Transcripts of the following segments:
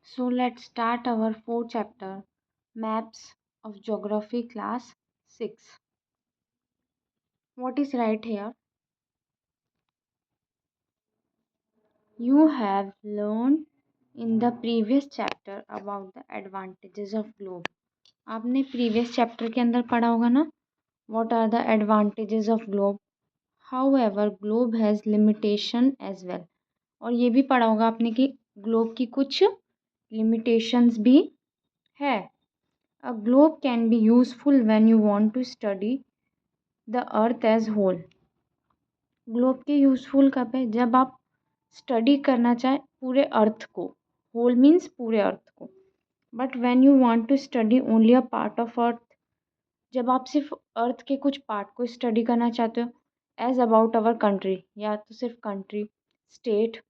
So let's start our fourth chapter, Maps of Geography class 6. What is right here? You have learned in the previous chapter about the advantages of globe. आपने previous chapter के अंदर पढ़ा होगा ना? What are the advantages of globe? However, globe has limitation as well. और ये भी पढ़ा होगा आपने कि globe की कुछ limitations भी है. A globe can be useful when you want to study the earth as whole. Globe के यूज़फुल कब है? जब आप स्टडी करना चाहें पूरे अर्थ को. होल मीन्स पूरे अर्थ को. But when you want to study only a part of earth, जब आप सिर्फ अर्थ के कुछ पार्ट को स्टडी करना चाहते हो, एज अबाउट अवर कंट्री, या तो सिर्फ country, state,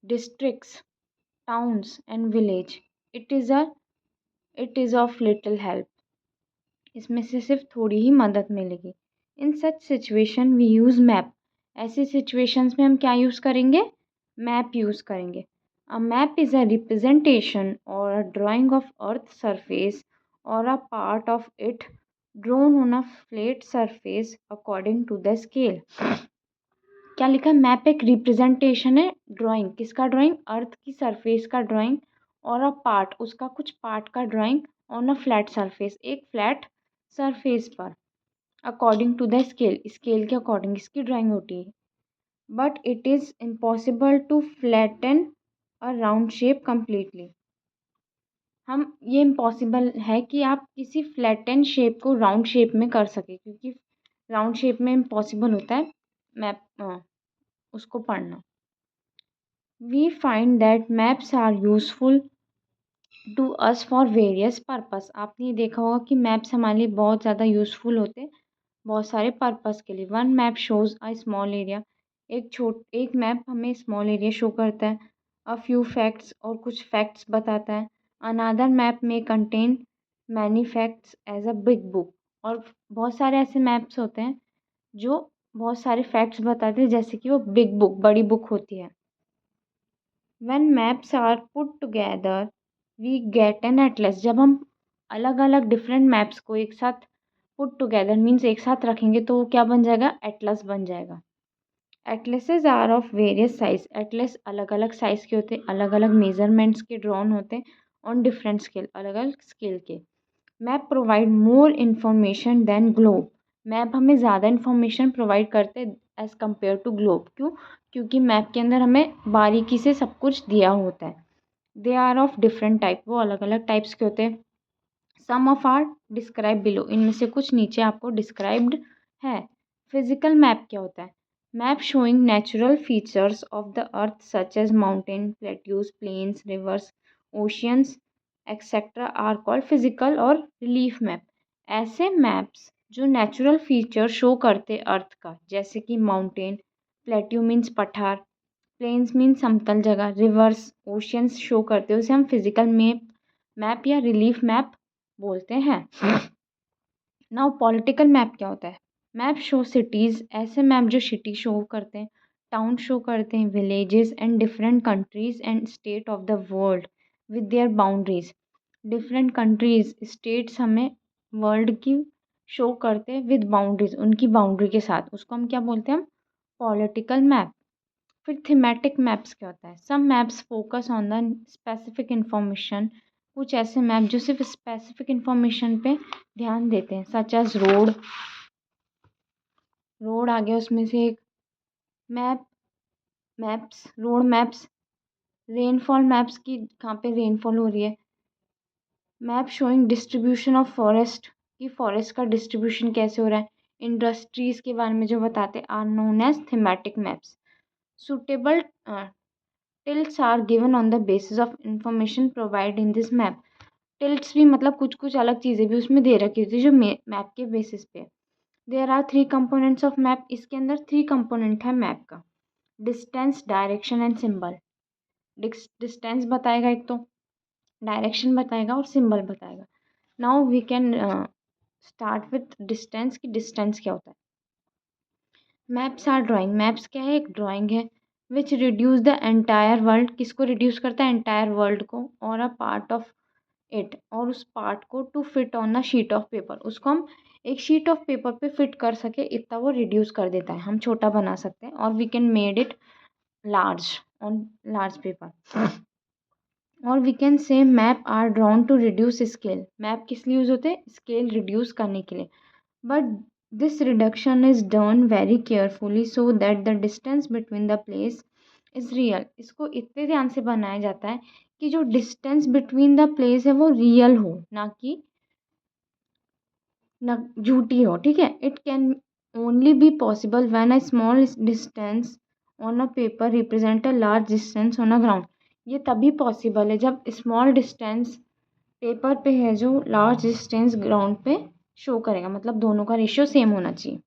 districts, towns and village, it is of little help. इसमें से सिर्फ थोड़ी ही मदद मिलेगी. In such situation we use map. ऐसी सिचुएशंस में हम क्या यूज़ करेंगे? मैप यूज़ करेंगे. A map is a representation or a drawing of earth surface or a part of it drawn on a flat surface according to the scale. क्या लिखा है? Map एक रिप्रेजेंटेशन है. ड्राइंग किसका? Drawing अर्थ की surface का drawing, और a part उसका कुछ पार्ट का drawing, on a flat surface एक फ्लैट सरफेस पर, according to the scale, scale के अकॉर्डिंग इसकी ड्राइंग होती है. But it is impossible to flatten a round shape completely. हम ये इम्पॉसिबल है कि आप किसी फ्लैटन शेप को राउंड शेप में कर सकें, क्योंकि राउंड शेप में इम्पॉसिबल होता है मैप उसको पढ़ना. We find that maps are useful to us for various purpose. आपने ये देखा होगा कि मैप्स हमारे लिए बहुत ज़्यादा यूज़फुल होते हैं बहुत सारे पर्पस के लिए. वन मैप शोज़ अ स्मॉल एरिया. एक मैप हमें स्मॉल एरिया शो करता है. अ फ्यू फैक्ट्स, और कुछ फैक्ट्स बताता है. अनदर मैप में contain many facts as a big book. और बहुत सारे ऐसे मैप्स होते हैं जो बहुत सारे फैक्ट्स बताते हैं, जैसे कि वो बिग बुक, बड़ी बुक होती है. When maps are put together we get an atlas. जब हम अलग अलग डिफरेंट मैप्स को एक साथ पुट टुगेदर मीन्स एक साथ रखेंगे तो वो क्या बन जाएगा? एटलस बन जाएगा. Atlases are of various size. Atlas अलग अलग साइज़ के होते हैं, अलग अलग मेजरमेंट्स के ड्रॉन होते हैं ऑन डिफरेंट स्केल, अलग अलग स्केल के. Map provide more information than globe. Map हमें ज़्यादा इन्फॉर्मेशन प्रोवाइड करते हैं एज़ कम्पेयर टू ग्लोब. क्यों? क्योंकि मैप के अंदर हमें बारीकी से सब कुछ दिया होता है. They are of different type. वो अलग अलग टाइप्स के होते हैं. Some of are describe below. इनमें से कुछ नीचे आपको डिस्क्राइब्ड है. फिजिकल मैप क्या होता है? Map showing natural features of the earth such as mountain, plateaus, plains, rivers, oceans etcetera are called physical और रिलीफ मैप. ऐसे मैप्स जो नेचुरल फीचर शो करते अर्थ का, जैसे कि माउंटेन, प्लेट्यू मीन्स पठार, प्लेन्स मीन्स समतल जगह, रिवर्स, ओशियंस शो करते हैं, उसे हम फिजिकल मैप या रिलीफ मैप बोलते हैं. नाउ पॉलिटिकल मैप क्या होता है? Map show cities. ऐसे मैप जो सिटी शो करते हैं, टाउन शो करते हैं, villages and different countries and state of the world with their boundaries. Different countries, states हमें वर्ल्ड की शो करते हैं विद बाउंड्रीज, उनकी बाउंड्री के साथ. उसको हम क्या बोलते हैं? हम पॉलिटिकल मैप. फिर थीमेटिक मैप्स क्या होता है? Some maps focus on the specific information. कुछ ऐसे मैप जो सिर्फ स्पेसिफिक इंफॉर्मेशन पे ध्यान देते हैं, सच एज रोड आ गया उसमें से एक. Road maps. रेनफॉल मैप्स की कहाँ पे रेनफॉल हो रही है. Map showing distribution of forest, कि फॉरेस्ट का डिस्ट्रीब्यूशन कैसे हो रहा है. इंडस्ट्रीज़ के बारे में जो बताते are known as thematic maps. Suitable titles are given on the basis of information provide in this map. Titles भी मतलब कुछ कुछ अलग चीज़ें भी उसमें दे रखी होती है जो मैप के बेसिस पे. There are 3 components of map. इसके अंदर 3 कंपोनेंट है मैप का. Distance, direction and symbol. Distance बताएगा एक तो, डायरेक्शन बताएगा और सिंबल बताएगा. Now we can start with distance. की डिस्टेंस क्या होता है? Maps are drawing. मैप्स क्या है? एक ड्राइंग है. Which reduce the entire world, किसको रिड्यूस करता है, एंटायर वर्ल्ड को, और अ पार्ट ऑफ इट, और उस पार्ट को, to fit on a sheet of paper, उसको हम एक शीट ऑफ पेपर पे फिट कर सके इतना वो रिड्यूस कर देता है, हम छोटा बना सकते हैं, और we can made it large on large paper. और we can say map are drawn to reduce scale, map किस लिए यूज होते हैं, स्केल रिड्यूस करने के लिए, but this reduction is done very carefully so that the distance between the place is real, इसको इतने ध्यान से बनाया जाता है कि जो डिस्टेंस बिटवीन द प्लेस है वो रियल हो, ना कि ना झूठी हो, ठीक है। It can only be possible when a small distance on a paper represent a large distance on a ground, ये तभी पॉसिबल है जब स्मॉल डिस्टेंस पेपर पे है जो लार्ज डिस्टेंस ग्राउंड पे शो करेगा, मतलब दोनों का रेशियो सेम होना चाहिए,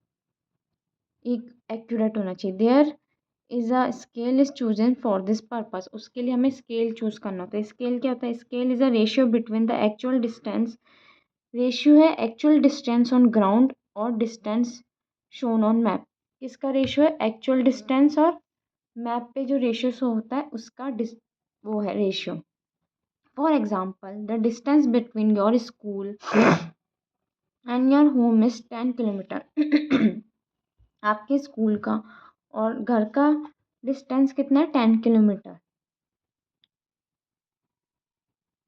एक एक्यूरेट होना चाहिए। There is a scale is chosen for this purpose, उसके लिए हमें स्केल चूज करना होता है। स्केल क्या होता है, scale is a ratio between the actual distance, ratio है एक्चुअल डिस्टेंस ऑन ग्राउंड और डिस्टेंस शोन ऑन मैप, किसका रेशियो है, एक्चुअल डिस्टेंस और मैप पे जो रेशियो शो होता है उसका वो है ratio. For example the distance between your school and your home is 10 kilometre. आपके स्कूल का और घर का डिस्टेंस कितना है, 10 kilometre.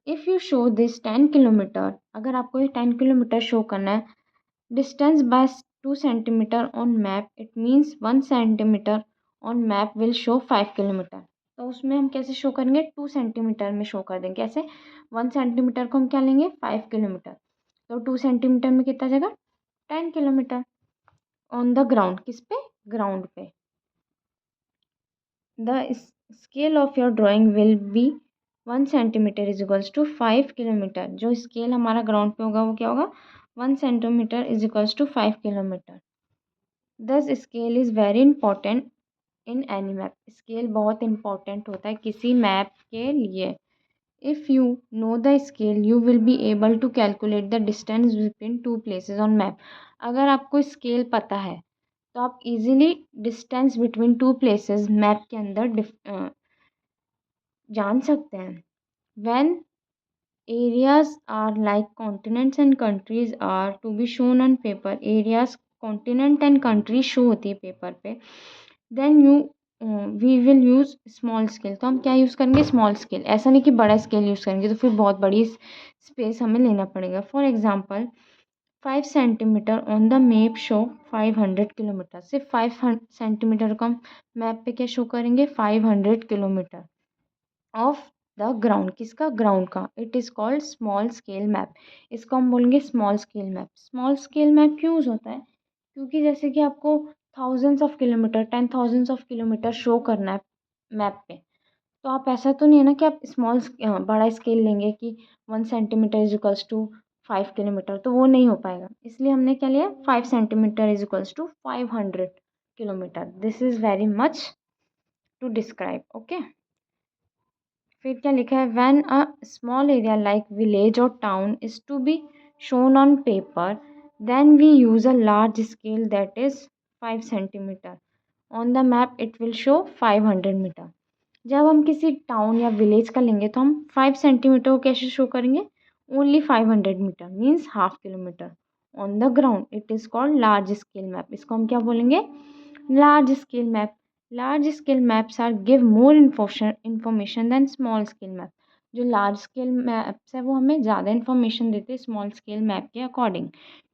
If you show this 10 kilometre, अगर आपको ये 10 किलोमीटर शो करना है, distance by 2 centimetre on map, it means 1 centimetre on map will show 5 kilometre. तो उसमें हम कैसे शो करेंगे, 2 सेंटीमीटर में शो कर देंगे, कैसे, 1 सेंटीमीटर को हम क्या लेंगे, 5 किलोमीटर, तो 2 सेंटीमीटर में कितना जाएगा, 10 किलोमीटर ऑन द ग्राउंड, किस पे, ग्राउंड पे। The scale of your drawing will be 1 centimetre is equals to 5 kilometre, जो स्केल हमारा ग्राउंड पे होगा वो क्या होगा, 1 centimetre is equals to 5 kilometre. This scale is very important in any map, scale बहुत इंपॉर्टेंट होता है किसी मैप के लिए। If you know the scale you will be able to calculate the distance between two places on map, अगर आपको scale पता है तो आप easily distance between two places map के अंदर जान सकते हैं। When areas are like continents and countries are to be shown on paper, areas continent and country show होती है पेपर पे, then you we will use small scale, तो हम क्या यूज़ करेंगे, स्मॉल स्केल, ऐसा नहीं कि बड़ा स्केल यूज़ करेंगे तो फिर बहुत बड़ी स्पेस हमें लेना पड़ेगा। For example 5 centimetre on the map show 500 kilometre, सिर्फ 5 सेंटीमीटर को हम मैप पे क्या शो करेंगे, 500 किलोमीटर ऑफ द ग्राउंड, किसका, ग्राउंड का, it is called small scale map, इसको हम बोलेंगे small scale map. Small scale map क्यों यूज़ होता है, क्योंकि जैसे कि आपको thousands of kilometre, 10 thousands of kilometre show करना है मैप पे, तो आप ऐसा तो नहीं है ना कि आप बड़ा स्केल लेंगे कि 1 centimetre is equals to 5 kilometre, तो वो नहीं हो पाएगा, इसलिए हमने क्या लिया, 5 centimetre is equals to 500 kilometre. This is very much to describe, okay. फिर क्या लिखा है, when a small area like village or town is to be shown on paper then we use a large scale that is 5 centimetre on the map it will show 500 metre. जब हम किसी town या village का लेंगे तो हम 5 centimetre को कैसे शो करेंगे, only 500 metre means half kilometre on the ground, it is called large scale map, इसको हम क्या बोलेंगे, large scale map. Large scale maps are give more information than small scale map, जो लार्ज स्केल मैप्स है वो हमें ज़्यादा information देते हैं स्मॉल स्केल मैप के अकॉर्डिंग।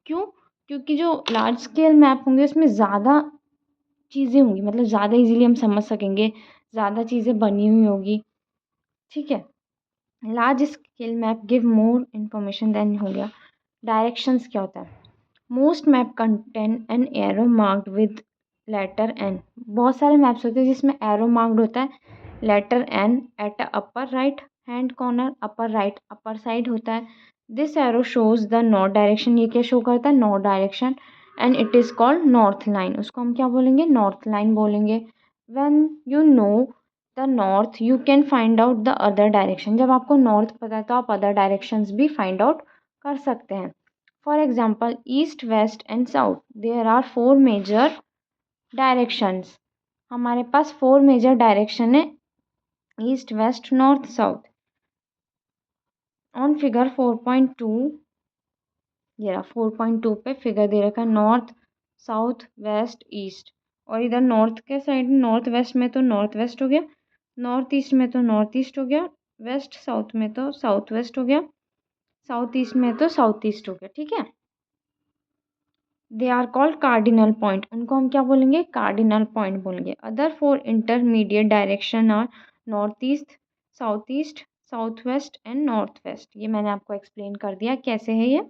क्यों, क्योंकि जो लार्ज स्केल मैप होंगे उसमें ज़्यादा चीज़ें होंगी, मतलब ज़्यादा इजीली हम समझ सकेंगे, ज़्यादा चीज़ें बनी हुई होगी, ठीक है। Large scale map give more information then हो गया। डायरेक्शंस क्या होता है, most map contain an arrow marked with letter N, बहुत सारे मैप्स होते हैं जिसमें एरो मार्क्ड होता है letter N at upper right hand corner, upper right upper side होता है। This arrow shows the north direction, ये क्या शो करता है, north direction, and it is called north line, उसको हम क्या बोलेंगे, नॉर्थ लाइन बोलेंगे। When you know the north you can find out the other direction, जब आपको नॉर्थ पता है तो आप अदर डायरेक्शंस भी फाइंड आउट कर सकते हैं। For example east west and south there are 4 major directions, हमारे पास 4 मेजर डायरेक्शन है, east, west, north, south. On figure 4.2, ये रहा 4.2 पे फिगर दे रखा है नॉर्थ, साउथ, वेस्ट, ईस्ट। और इधर नॉर्थ के साइड में, नॉर्थ वेस्ट में तो नॉर्थ वेस्ट हो गया, नॉर्थ ईस्ट में तो नॉर्थ ईस्ट हो गया, वेस्ट साउथ में तो साउथ वेस्ट हो गया, साउथ ईस्ट में तो साउथ ईस्ट हो गया। ठीक है, they are called cardinal point, उनको हम क्या बोलेंगे, कार्डिनल पॉइंट बोलेंगे। Other 4 intermediate direction are north east, south west and north west. ये मैंने आपको एक्सप्लेन कर दिया कैसे है ये।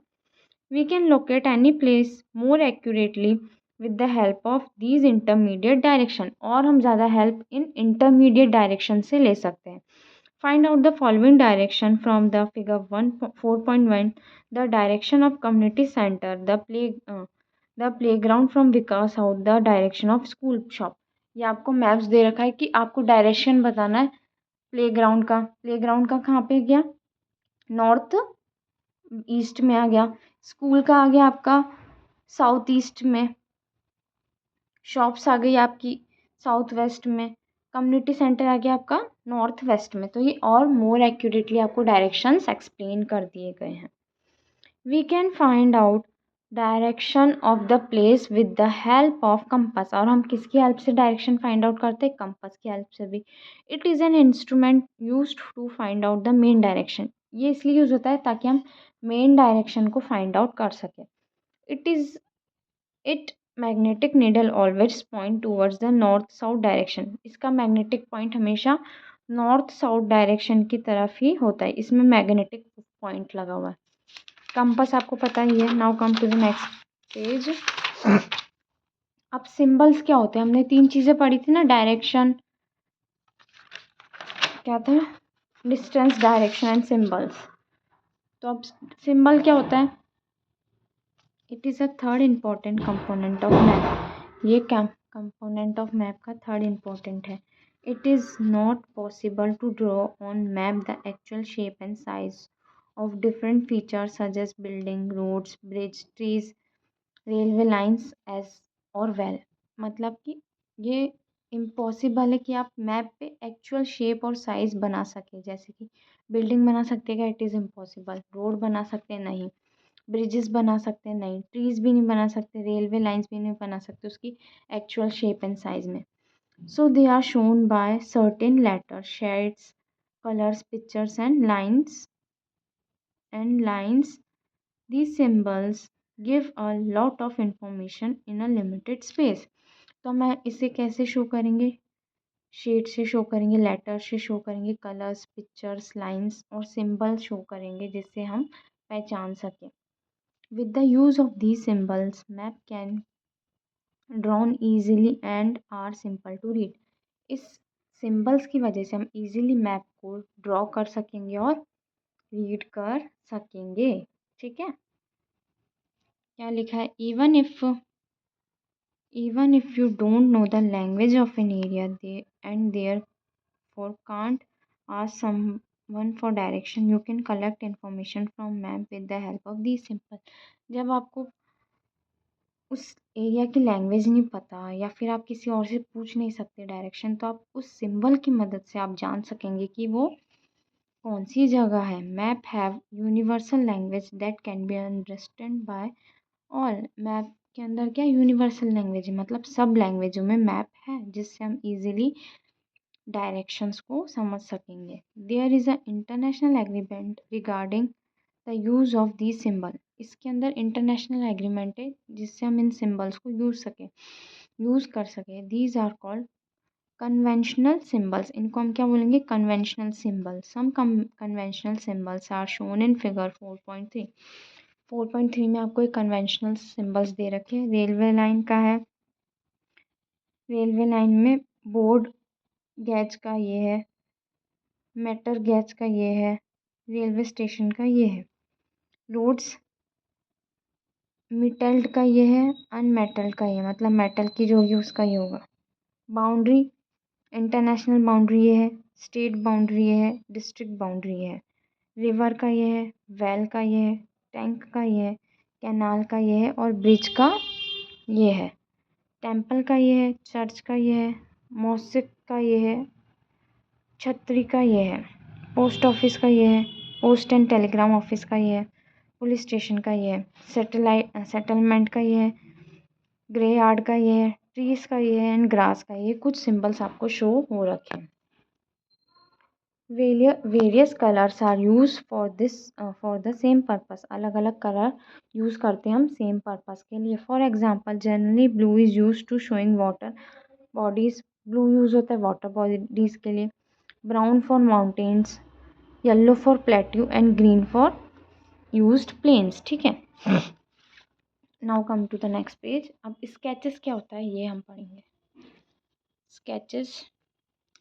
We can locate any place more accurately with the help of these intermediate direction, और हम ज़्यादा हेल्प इन इंटरमीडिएट डायरेक्शन से ले सकते हैं। Find out the following direction from the figure 4.1. The direction of community center, the playground from Vikas House, the direction of school shop. ये आपको maps दे रखा है कि आपको डायरेक्शन बताना है प्लेग्राउंड का। प्लेग्राउंड का कहाँ पे गया, नॉर्थ ईस्ट में आ गया। स्कूल का आ गया आपका साउथ ईस्ट में। शॉप्स आ गई आपकी साउथ वेस्ट में। कम्युनिटी सेंटर आ गया आपका नॉर्थ वेस्ट में। तो ये और मोर एक्यूरेटली आपको डायरेक्शंस एक्सप्लेन कर दिए गए हैं। We can find out direction of the place with the help of compass, और हम किसकी हेल्प से डायरेक्शन फाइंड आउट करते हैं, कंपास की हेल्प से भी। It is an instrument used to find out the main direction, ये इसलिए यूज़ होता है ताकि हम मेन डायरेक्शन को फाइंड आउट कर सकें। It magnetic needle always point towards the north south direction, इसका मैग्नेटिक पॉइंट हमेशा नॉर्थ साउथ डायरेक्शन की तरफ ही होता है, इसमें मैग्नेटिक पॉइंट लगा हुआ है। कंपास आपको पता ही है। Now come to the next page. अब सिंबल्स क्या होते हैं, हमने 3 चीज़ें पढ़ी थी ना, डायरेक्शन, क्या था, डिस्टेंस, डायरेक्शन एंड सिंबल्स। तो अब सिंबल क्या होता है, it is a third important component of map, ये कंपोनेंट ऑफ मैप का थर्ड इम्पॉर्टेंट है। It is not possible to draw on map the actual shape and size of different features such as building, roads, bridge, trees, railway lines as और well. मतलब कि ये impossible है कि आप map पे एक्चुअल शेप और साइज बना सके। जैसे कि बिल्डिंग बना सकते हैं क्या, इट इज़ इम्पॉसिबल। रोड बना सकते हैं, नहीं। ब्रिजेस बना सकते हैं, नहीं। ट्रीज भी नहीं बना सकते, रेलवे लाइंस भी नहीं बना सकते उसकी एक्चुअल शेप एंड साइज में। So they are shown by certain letter, shades, colours, pictures and lines. These symbols give a lot of information in a limited space. तो मैं इसे कैसे शो करेंगे, शेड से शो करेंगे, लेटर से show करेंगे, कलर्स, पिक्चर्स, लाइंस और सिंबल शो करेंगे जिससे हम पहचान सकें। With the use of these symbols, map can drawn easily and are simple to read. इस सिंबल्स की वजह से हम इजीली मैप को ड्रॉ कर सकेंगे और रीड कर सकेंगे। ठीक है, क्या लिखा है, even if you don't know the language of an area and therefore can't ask someone for direction, you can collect information from map with the help of these symbols. जब आपको उस एरिया की लैंग्वेज नहीं पता या फिर आप किसी और से पूछ नहीं सकते डायरेक्शन, तो आप उस सिंबल की मदद से आप जान सकेंगे कि वो कौन सी जगह है। Map have universal language that can be understand by all. Map के अंदर क्या यूनिवर्सल लैंग्वेज है, मतलब सब लैंग्वेजों में मैप है जिससे हम इजीली डायरेक्शंस को समझ सकेंगे। There is a international agreement regarding the use of this symbol. इसके अंदर इंटरनेशनल एग्रीमेंट है जिससे हम इन सिंबल्स को यूज़ कर सकें। These are called conventional symbols, इनको हम क्या बोलेंगे, conventional symbols. Some conventional symbols are shown in figure 4.3। 4.3 में आपको एक कन्वेंशनल सिंबल्स दे रखे हैं। रेलवे लाइन का है, रेलवे लाइन में बोर्ड गैज का ये है, मेटर गैज का ये है, रेलवे स्टेशन का ये है। रोड्स मेटल्ड का ये है, अनमेटल्ड का ये, मतलब मेटल की जो होगी उसका ये होगा। बाउंड्री, इंटरनेशनल बाउंड्री ये है, स्टेट बाउंड्री ये है, डिस्ट्रिक्ट बाउंड्री ये है। रिवर का ये है, वेल का ये है, टैंक का ये है, कैनाल का ये है और ब्रिज का ये है। टेम्पल का ये है, चर्च का ये है, मौसिक का ये है, छतरी का ये है, पोस्ट ऑफिस का ये है, पोस्ट एंड टेलीग्राम ऑफिस का ये है, पुलिस स्टेशन का ये है, सेटलमेंट का ये है, ग्रे यार्ड का ये है, ट्रीज का ये है एंड ग्रास का ये। कुछ सिंबल्स आपको शो हो रखे हैं। Various colours are use for the same purpose. अलग अलग कलर यूज करते हैं हम सेम पर्पस के लिए। For example generally blue is use to showing water bodies. Blue use होता है वाटर बॉडीज के लिए। Brown for mountains, yellow for plateau and green for used plains. ठीक है, now come to the next page. अब sketches क्या होता है ये हम पढ़ेंगे।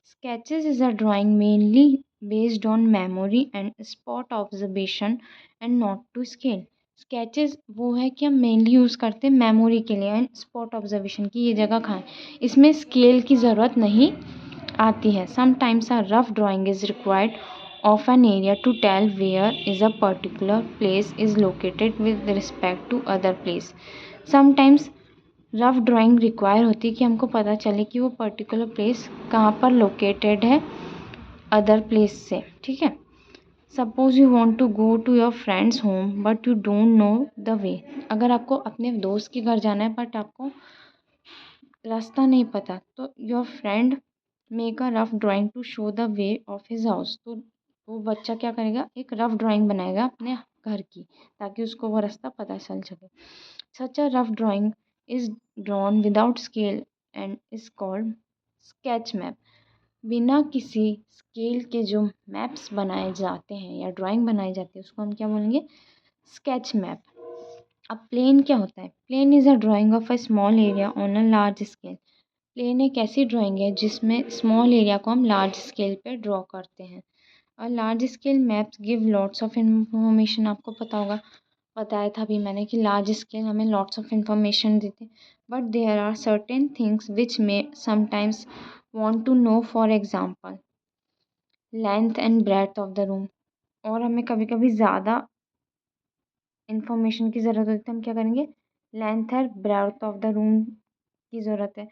Sketches is a drawing mainly based on memory and spot observation and not to scale. Sketches वो है कि हम मेनली यूज़ करते हैं मेमोरी के लिए एंड स्पॉट ऑब्जर्वेशन की ये जगह कहाँ है। इसमें स्केल की ज़रूरत नहीं आती है। Sometimes a rough drawing is required of an area to tell where is a particular place is located with respect to other place. Sometimes rough drawing require होती है कि हमको पता चले कि वो पर्टिकुलर प्लेस कहाँ पर लोकेटेड है अदर प्लेस से। ठीक है, suppose you want to go to your friends home but you don't know the way. अगर आपको अपने दोस्त के घर जाना है बट आपको रास्ता नहीं पता, तो your friend make a rough drawing to show the way of his house. तो वो बच्चा क्या करेगा, एक रफ ड्राइंग बनाएगा अपने घर की, ताकि उसको वो रास्ता पता चल सके। Such a rough drawing is drawn without scale and is called sketch map. बिना किसी स्केल के जो मैप्स बनाए जाते हैं या ड्राइंग बनाई जाती है उसको हम क्या बोलेंगे, स्केच मैप। अब प्लेन क्या होता है, plan is a drawing of a small area on a large scale. Plan एक ऐसी ड्राइंग है जिसमें स्मॉल एरिया को हम लार्ज स्केल पे ड्रॉ करते हैं। और large scale maps give lots of information. आपको पता होगा, बताया था अभी मैंने कि लार्ज स्केल हमें लॉट्स ऑफ इंफॉर्मेशन देते हैं, but there are certain things which may sometimes want to know, for example length and breadth of the room. और हमें कभी कभी ज़्यादा इंफॉर्मेशन की ज़रूरत होती है, हम क्या करेंगे, लेंथ और ब्रेड्थ ऑफ द रूम की ज़रूरत है,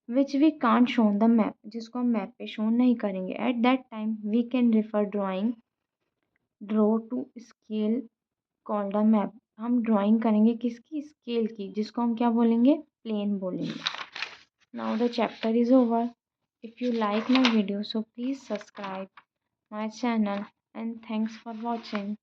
which we can't show the map, जिसको हम मैप पे शो नहीं करेंगे। At that time we can refer draw to scale called a map. हम ड्राइंग करेंगे किसकी, स्केल की, जिसको हम क्या बोलेंगे, प्लेन बोलेंगे। Now the chapter is over. If you like my video so please subscribe my channel and thanks for watching.